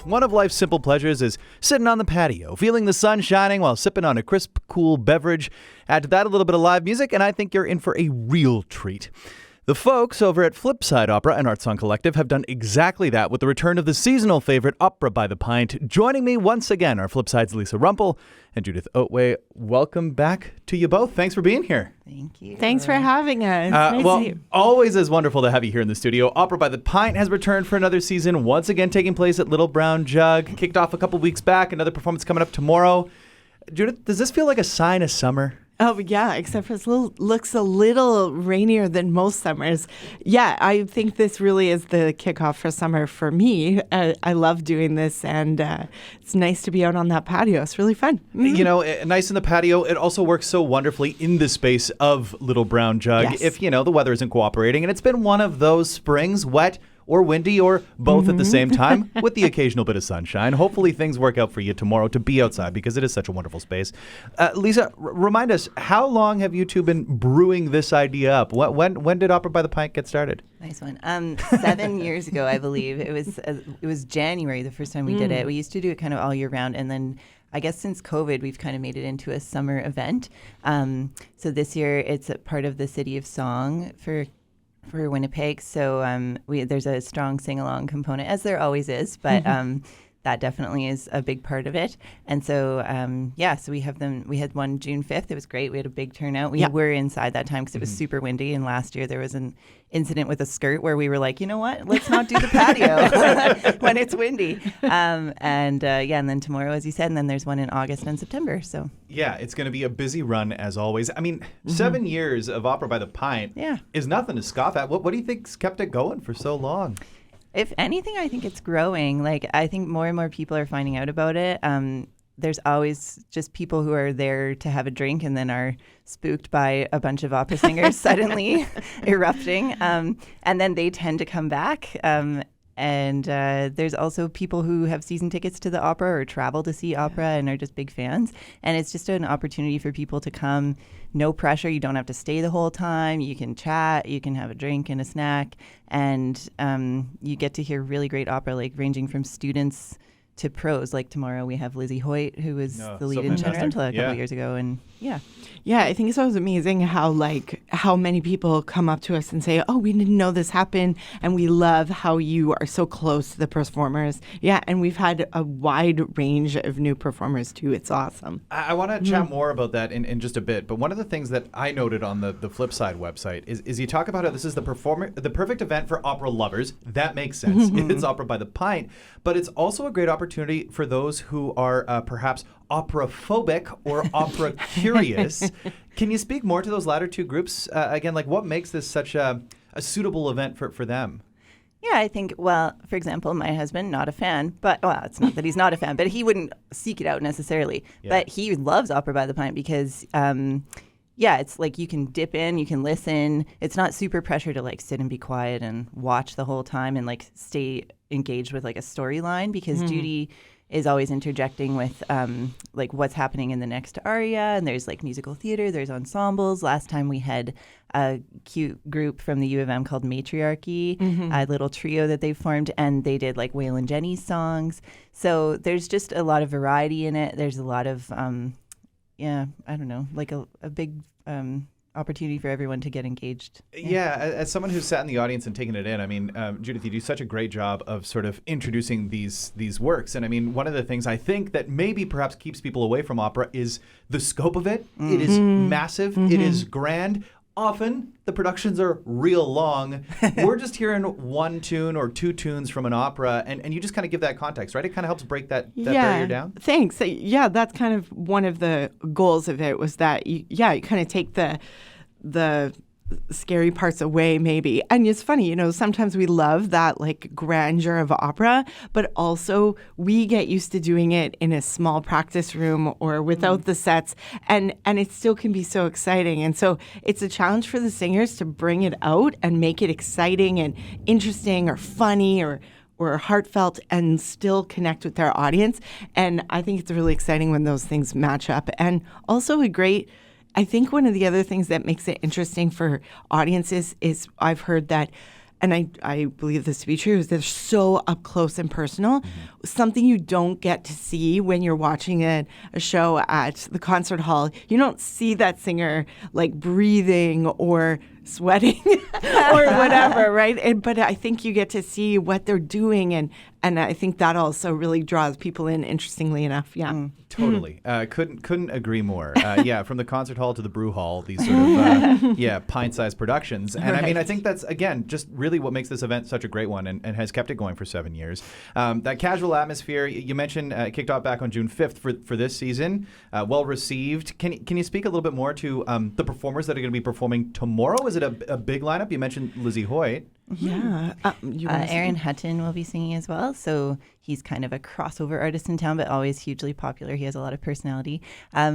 One of life's simple pleasures is sitting on the patio, feeling the sun shining while sipping on a crisp, cool beverage. Add to that a little bit of live music, and I think you're in for a real treat. The folks over at Flipside Opera and Art Song Collective have done exactly that with the return of the seasonal favorite Opera by the Pint. Joining me once again are Flipside's Lisa Rumpel and Judith Otway. Welcome back to you both. Thanks for being here. Thank you. Thanks for having us. Nice to see you. Always is wonderful to have you here in the studio. Opera by the Pint has returned for another season, once again taking place at Little Brown Jug. Kicked off a couple weeks back, another performance coming up tomorrow. Judith, does this feel like a sign of summer? Oh, yeah, except for it looks a little rainier than most summers. Yeah, I think this really is the kickoff for summer for me. I love doing this, and it's nice to be out on that patio. It's really fun. Mm-hmm. You know, nice in the patio. It also works so wonderfully in the space of Little Brown Jug. Yes. If, the weather isn't cooperating. And it's been one of those springs, wet or windy or both at the same time with the occasional bit of sunshine. Hopefully things work out for you tomorrow to be outside because it is such a wonderful space. Lisa, remind us, how long have you two been brewing this idea up? When did Opera by the Pint get started? Nice one. 7 years ago, I believe. It was January the first time we did it. We used to do it kind of all year round, and then I guess since COVID, we've kind of made it into a summer event. So this year, it's a part of the City of Song for Winnipeg, so there's a strong sing-along component, as there always is, but that definitely is a big part of it. And so, so we had one June 5th. It was great. We had a big turnout. We were inside that time because it was super windy, and last year there was an incident with a skirt where we were like, you know what, let's not do the patio when it's windy. And then tomorrow, as you said, and then there's one in August and September. So yeah, it's going to be a busy run as always. I mean, 7 years of Opera by the Pint is nothing to scoff at. What do you think's kept it going for so long? If anything, I think it's growing. Like, I think more and more people are finding out about it. There's always just people who are there to have a drink and then are spooked by a bunch of opera singers suddenly erupting. And then they tend to come back. And there's also people who have season tickets to the opera or travel to see opera and are just big fans. And it's just an opportunity for people to come. No pressure. You don't have to stay the whole time. You can chat. You can have a drink and a snack. And you get to hear really great opera, like ranging from students to pros. Like tomorrow we have Lizzie Hoyt, who was the lead in Cenerentola a couple years ago. And yeah, I think it's always amazing how many people come up to us and say, oh, we didn't know this happened, and we love how you are so close to the performers. Yeah, and we've had a wide range of new performers too. It's awesome. I want to chat more about that in just a bit, but one of the things that I noted on the Flipside website is you talk about how this is the perfect event for opera lovers. That makes sense. It's Opera by the Pint, but it's also a great opportunity for those who are perhaps opera-phobic or opera-curious. Can you speak more to those latter two groups? Again, like what makes this such a suitable event for them? Yeah, I think, well, for example, my husband, not a fan, but, well, it's not that he's not a fan, but he wouldn't seek it out necessarily. Yeah. But he loves Opera by the Pint because, it's like you can dip in, you can listen. It's not super pressure to like sit and be quiet and watch the whole time and like stay engaged with like a storyline because Judy is always interjecting with like what's happening in the next aria, and there's like musical theater, there's ensembles. Last time we had a cute group from the U of M called Matriarchy, a little trio that they formed, and they did like Waylon Jennings songs. So there's just a lot of variety in it. There's a lot of, I don't know, like a big opportunity for everyone to get engaged. Yeah, as someone who's sat in the audience and taken it in, I mean, Judith, you do such a great job of sort of introducing these works. And I mean, one of the things I think that maybe perhaps keeps people away from opera is the scope of it. It is massive. It is grand. Often the productions are real long. We're just hearing one tune or two tunes from an opera, and you just kind of give that context, right? It kind of helps break that barrier down. Thanks. Yeah, that's kind of one of the goals of it was that, you kind of take the scary parts away maybe. And it's funny, sometimes we love that like grandeur of opera, but also we get used to doing it in a small practice room or without the sets, and it still can be so exciting. And so it's a challenge for the singers to bring it out and make it exciting and interesting or funny or heartfelt and still connect with their audience. And I think it's really exciting when those things match up. And also I think one of the other things that makes it interesting for audiences is I've heard that and I believe this to be true, is they're so up close and personal, something you don't get to see when you're watching a show at the concert hall. You don't see that singer like breathing or sweating or whatever, right? But I think you get to see what they're doing, and I think that also really draws people in, interestingly enough. Yeah. Totally. Couldn't agree more. Yeah, from the concert hall to the brew hall, these sort of pint-sized productions. And I mean, I think that's, again, just really what makes this event such a great one and has kept it going for 7 years. That casual atmosphere, you mentioned, kicked off back on June 5th for this season. Well received. Can you speak a little bit more to the performers that are going to be performing tomorrow? Is it a big lineup? You mentioned Lizzie Hoyt. Yeah. Aaron Hutton will be singing as well. So he's kind of a crossover artist in town, but always hugely popular. He has a lot of personality.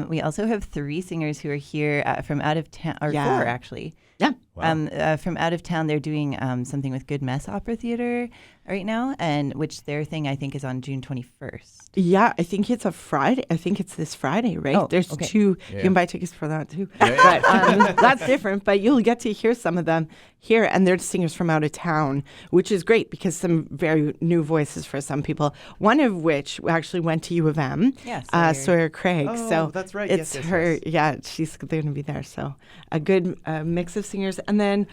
We also have 3 singers who are here from out of town, or 4 actually. Yeah. Wow. From out of town, they're doing something with Good Mess Opera Theater right now, and which their thing I think is on June 21st. Yeah, I think it's a Friday. I think it's this Friday, right? Oh, There's okay. 2. Yeah. You can buy tickets for that too. Yeah. But that's different. But you'll get to hear some of them here, and they're singers from out of town, which is great because some very new voices for some people. One of which actually went to U of M, Sawyer Craig. Oh, so that's right. It's yes, her. yes. Yeah, she's going to be there. So a good mix of singers, and then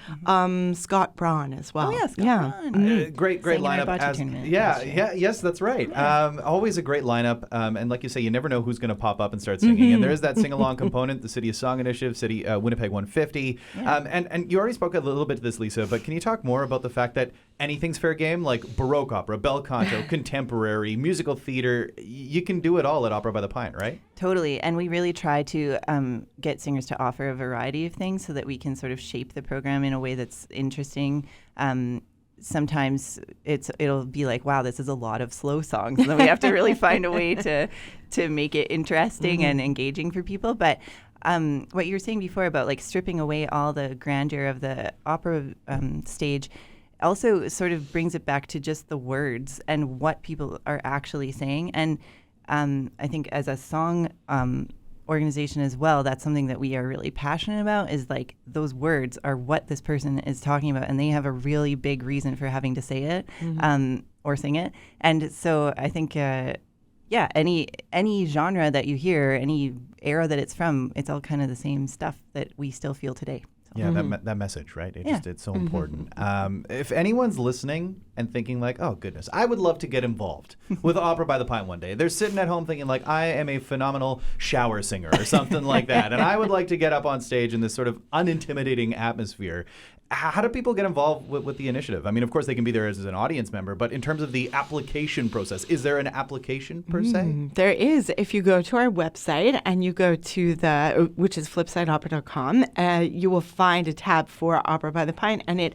Scott Braun as well. Oh yeah, Scott Braun. Great Sang in our lineup. bocce tournament Yeah, last year. yes, that's right. Always a great lineup, and like you say, you never know who's going to pop up and start singing. And there is that sing-along component, the City of Song Initiative, City Winnipeg 150. And you already spoke a little bit to this, Lisa, but can you talk more about the fact that anything's fair game, like Baroque opera, bel canto, contemporary, musical theater, you can do it all at Opera by the Pint, right? Totally. And we really try to get singers to offer a variety of things so that we can sort of shape the program in a way that's interesting. Sometimes it'll be like, wow, this is a lot of slow songs. And then we have to really find a way to make it interesting and engaging for people. But what you were saying before about like stripping away all the grandeur of the opera stage also sort of brings it back to just the words and what people are actually saying. And I think as a song organization as well, that's something that we are really passionate about, is like those words are what this person is talking about, and they have a really big reason for having to say it or sing it. And so I think any genre that you hear, any era that it's from, it's all kind of the same stuff that we still feel today. Yeah, that message, right? It's so important. Mm-hmm. If anyone's listening and thinking like, oh, goodness, I would love to get involved with Opera by the Pint one day. They're sitting at home thinking like, I am a phenomenal shower singer or something like that, and I would like to get up on stage in this sort of unintimidating atmosphere. How do people get involved with the initiative? I mean, of course, they can be there as an audience member, but in terms of the application process, is there an application per se? There is. If you go to our website and you go to which is flipsideopera.com, you will find a tab for Opera by the Pint, and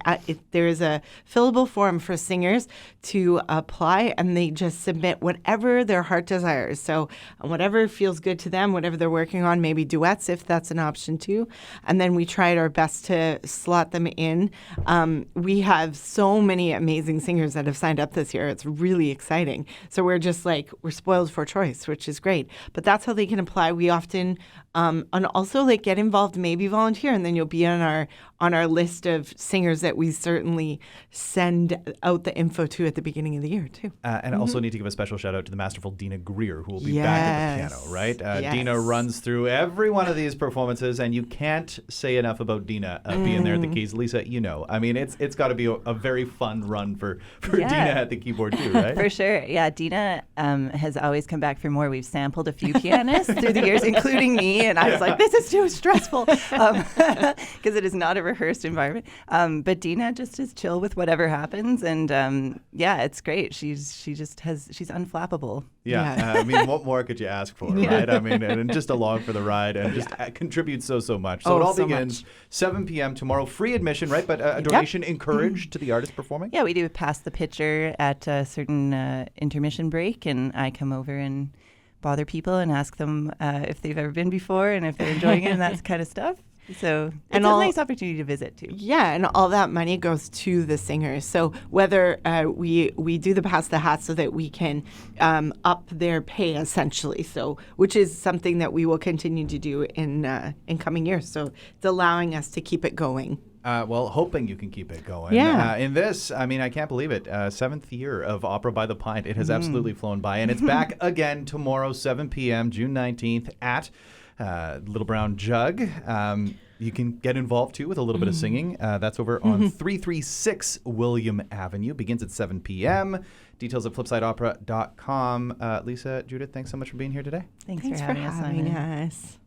there is a fillable form for singers to apply, and they just submit whatever their heart desires. So whatever feels good to them, whatever they're working on, maybe duets if that's an option too. And then we tried our best to slot them in. We have so many amazing singers that have signed up this year. It's really exciting. So we're just like, we're spoiled for choice, which is great. But that's how they can apply. We often, and also like get involved, maybe volunteer, and then you'll be on our list of singers that we certainly send out the info to at the beginning of the year too. And also need to give a special shout out to the masterful Dina Greer, who will be back at the piano, right? Yes. Dina runs through every one of these performances, and you can't say enough about Dina being there at the keys. Lisa, you know, I mean, it's got to be a very fun run for Dina at the keyboard too, right? For sure. Yeah, Dina has always come back for more. We've sampled a few pianists through the years, including me, and I was like, this is too stressful because it is not a rehearsed environment. But Dina just is chill with whatever happens, and it's great. She's unflappable. Yeah. I mean, what more could you ask for, right? I mean, and just along for the ride and just contributes so much. So it all begins 7 p.m. tomorrow, free admission, right? But a donation encouraged to the artist performing? Yeah, we do pass the pitcher at a certain intermission break, and I come over and bother people and ask them if they've ever been before and if they're enjoying it and that kind of stuff. So it's a nice opportunity to visit too. Yeah, and all that money goes to the singers. So whether we do the pass the hat so that we can up their pay essentially, so which is something that we will continue to do in coming years. So it's allowing us to keep it going. Well, hoping you can keep it going. Yeah. In this, I mean, I can't believe it. 7th year of Opera by the Pint. It has absolutely flown by. And it's back again tomorrow, 7 p.m., June 19th at Little Brown Jug. You can get involved, too, with a little bit of singing. That's over on 336 William Avenue. Begins at 7 p.m. Details at flipsideopera.com. Lisa, Judith, thanks so much for being here today. Thanks Thanks for for having us on. having us.